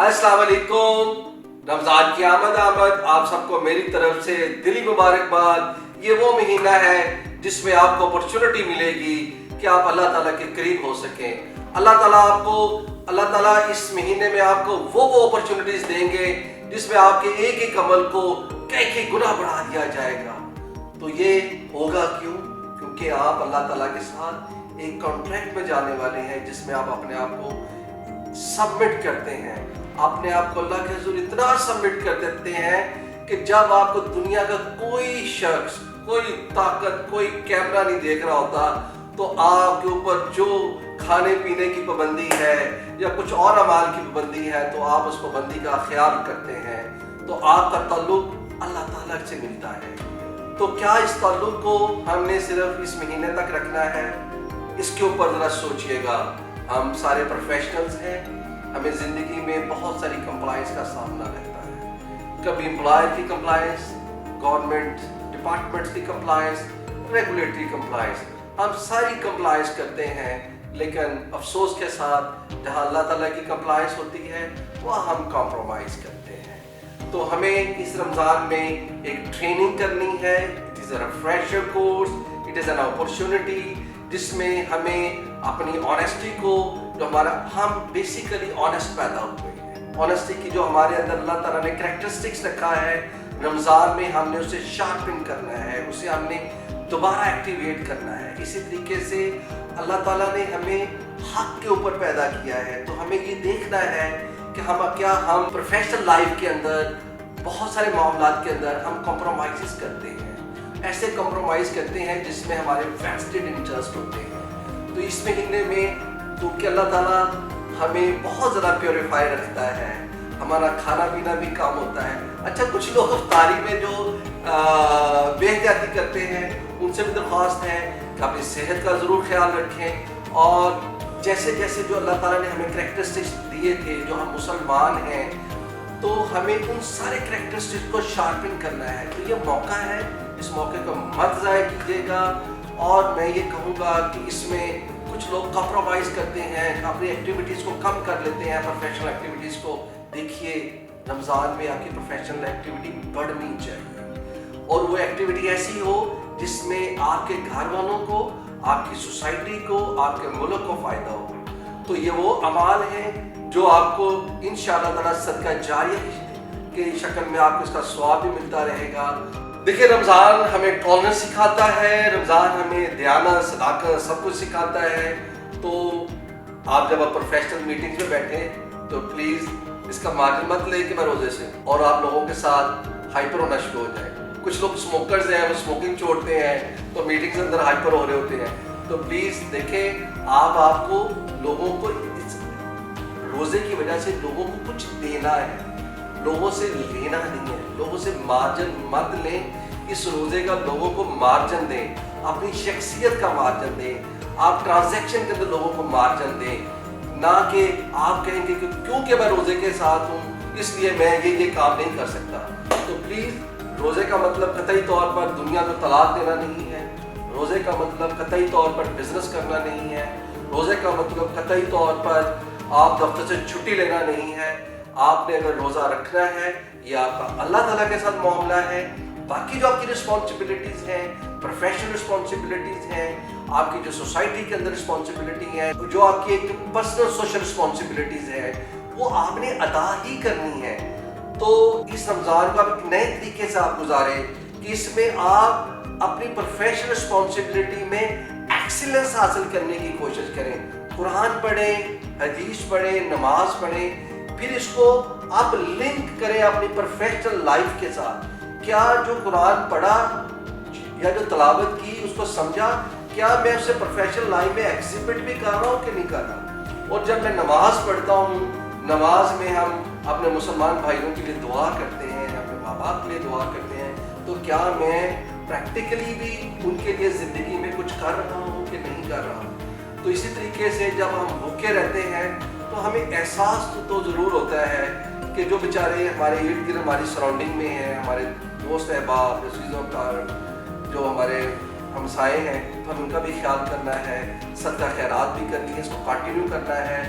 अस्सलाम वालेकुम। रमज़ान की आमद आप सबको मेरी तरफ से दिली मुबारकबाद। ये वो महीना है जिसमें आपको अपॉर्चुनिटी मिलेगी कि आप अल्लाह ताला के करीब हो सकें। अल्लाह ताला इस महीने में आपको वो अपॉर्चुनिटीज देंगे जिसमें आपके एक एक अमल को कई गुना बढ़ा दिया जाएगा। तो ये होगा क्यों? क्योंकि आप अल्लाह ताला के साथ एक कॉन्ट्रैक्ट में जाने वाले हैं जिसमें आप अपने आप को सबमिट करते हैं, अपने आप को अल्लाह के हुजूर इतना सबमिट कर देते हैं कि जब आपको दुनिया का कोई शख्स, कोई ताकत, कोई कैमरा नहीं देख रहा होता, तो आपके ऊपर जो खाने पीने की पाबंदी है या कुछ और अमाल की पाबंदी है तो आप उस पाबंदी का ख्याल करते हैं। तो आपका ताल्लुक अल्लाह ताला से मिलता है। तो क्या इस ताल्लुक को हमने सिर्फ इस महीने तक रखना है? इसके ऊपर ज़रा सोचिएगा। हम सारे प्रोफेशनल्स हैं, हमें ज़िंदगी में बहुत सारी कंप्लाइंस का सामना रहता है। कभी एम्प्लॉयर की कंप्लाइंस, गवर्नमेंट डिपार्टमेंट्स की कंप्लाइंस, रेगुलेटरी कंप्लाइंस, हम सारी कंप्लाइंस करते हैं, लेकिन अफसोस के साथ जहां अल्लाह ताला की कंप्लाइंस होती है वहाँ हम कॉम्प्रोमाइज़ करते हैं। तो हमें इस रमज़ान में एक ट्रेनिंग करनी है। It is a refresher course, it is an opportunity जिसमें हमें अपनी ऑनेस्टी को, जो हमारा, हम बेसिकली ऑनेस्ट पैदा हुए हैं, ऑनेस्टी की जो हमारे अंदर अल्लाह ताला ने कैरेक्टरिस्टिक्स रखा है, रमज़ान में हमने उसे शार्पन करना है, उसे हमने दोबारा एक्टिवेट करना है। इसी तरीके से अल्लाह ताला ने हमें हक के ऊपर पैदा किया है। तो हमें ये देखना है कि हम प्रोफेशनल लाइफ के अंदर बहुत सारे मामलात के अंदर हम कॉम्प्रोमाइज़ करते हैं, ऐसे कॉम्प्रोमाइज़ करते हैं जिसमें हमारे वेस्टेड इंटरेस्ट होते हैं। तो इस महीने में क्योंकि अल्लाह ताला हमें बहुत ज़्यादा प्योरीफाई रखता है, हमारा खाना पीना भी कम होता है। अच्छा, कुछ लोग इफ्तारी में जो बेहतियाती करते हैं उनसे भी दरख्वास्त है कि अपनी सेहत का ज़रूर ख्याल रखें, और जैसे जैसे जो अल्लाह ताला ने हमें कैरेक्टरिस्टिक्स दिए थे, जो हम मुसलमान हैं, तो हमें उन सारे कैरेक्टरिस्टिक्स को शार्पन करना है। तो ये मौका है, इस मौके को मत ज़ाया कीजिएगा। और मैं ये कहूँगा कि इसमें कुछ लोग कॉम्प्रोमाइज़ करते हैं, अपनी एक्टिविटीज़ को कम कर लेते हैं, प्रोफेशनल एक्टिविटीज़ को। देखिए, रमज़ान में आपकी प्रोफेशनल एक्टिविटी बढ़नी चाहिए, और वो एक्टिविटी ऐसी हो जिसमें आपके घर वालों को, आपकी सोसाइटी को, आपके मुल्क को फ़ायदा हो। तो ये वो अमाल हैं जो आपको इंशाअल्लाह ताला सदका जारिया की शक्ल में आपको इसका स्वाब भी मिलता रहेगा। देखिए, रमज़ान हमें टॉलरेंस सिखाता है, रमज़ान हमें दयानत, सदाकत सब कुछ सिखाता है। तो आप जब प्रोफेशनल मीटिंग्स में बैठे तो प्लीज़ इसका मार्जिन मत ले कि मैं रोज़े से और आप लोगों के साथ हाइपर होना शुरू हो जाए। कुछ लोग स्मोकर्स हैं, वो स्मोकिंग छोड़ते हैं तो मीटिंग्स के अंदर हाइपर हो रहे होते हैं। तो प्लीज़ देखें, आपको लोगों को इस रोज़े की वजह से लोगों को कुछ देना है, लोगों से लेना नहीं है। लोगों से मार्जिन मत लें, इस रोज़े का लोगों को मार्जिन दें, अपनी शख्सियत का मार्जिन दें, आप ट्रांजैक्शन के अंदर लोगों को मार्जिन दें, ना कि आप कहेंगे कि क्योंकि मैं रोज़े के साथ हूँ इसलिए मैं ये काम नहीं कर सकता। तो प्लीज़, रोज़े का मतलब कतई तौर पर दुनिया को तलाक देना नहीं है, रोज़े का मतलब कतई तौर पर बिजनेस करना नहीं है, रोज़े का मतलब कतई तौर पर आप दफ्तर से छुट्टी लेना नहीं है। आपने अगर रोज़ा रखना है, ये आपका अल्लाह ताला के साथ मामला है। बाकी जो आपकी रिस्पॉन्सिबिलिटीज़ हैं, प्रोफेशनल रिस्पॉन्सिबिलिटीज़ हैं, आपकी जो सोसाइटी के अंदर रिस्पॉन्सिबिलिटी है, जो आपकी एक पर्सनल सोशल रिस्पॉन्सिबिलिटीज़ है, वो आपने अदा ही करनी है। तो इस रमज़ान को आप एक नए तरीके से आप गुजारें कि इसमें आप अपनी प्रोफेशनल रिस्पॉन्सिबिलिटी में एक्सीलेंस हासिल करने की कोशिश करें। कुरान पढ़ें, हदीस पढ़ें, नमाज पढ़ें, फिर इसको आप लिंक करें अपनी प्रोफेशनल लाइफ के साथ। क्या जो कुरान पढ़ा या जो तलावत की, उसको समझा, क्या मैं उसे प्रोफेशनल लाइफ में एग्जिबिट भी कर रहा हूँ कि नहीं कर रहा? और जब मैं नमाज पढ़ता हूँ, नमाज में हम अपने मुसलमान भाइयों के लिए दुआ करते हैं, अपने माँ बाप के लिए दुआ करते हैं, तो क्या मैं प्रैक्टिकली भी उनके लिए ज़िंदगी में कुछ कर रहा हूँ कि नहीं कर रहा? तो इसी तरीके से जब हम भूखे रहते हैं तो हमें एहसास तो ज़रूर होता है कि जो बेचारे हमारे इर्द गिर्द, हमारी सराउंडिंग में हैं, हमारे दोस्त अहबाब, अज़ीज़ों का, जो हमारे हमसाए हैं, तो हमें उनका भी ख्याल करना है, सदका खैरात भी करनी है, इसको कंटिन्यू करना है।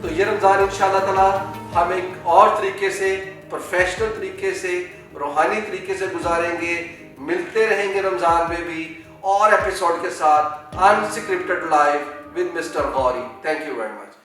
تو یہ رمضان انشاءاللہ تعالی ہم ایک اور طریقے سے، پروفیشنل طریقے سے، روحانی طریقے سے گزاریں گے. ملتے رہیں گے رمضان میں بھی اور ایپیسوڈ کے ساتھ. Unscripted life with mister Ghori. Thank you very much.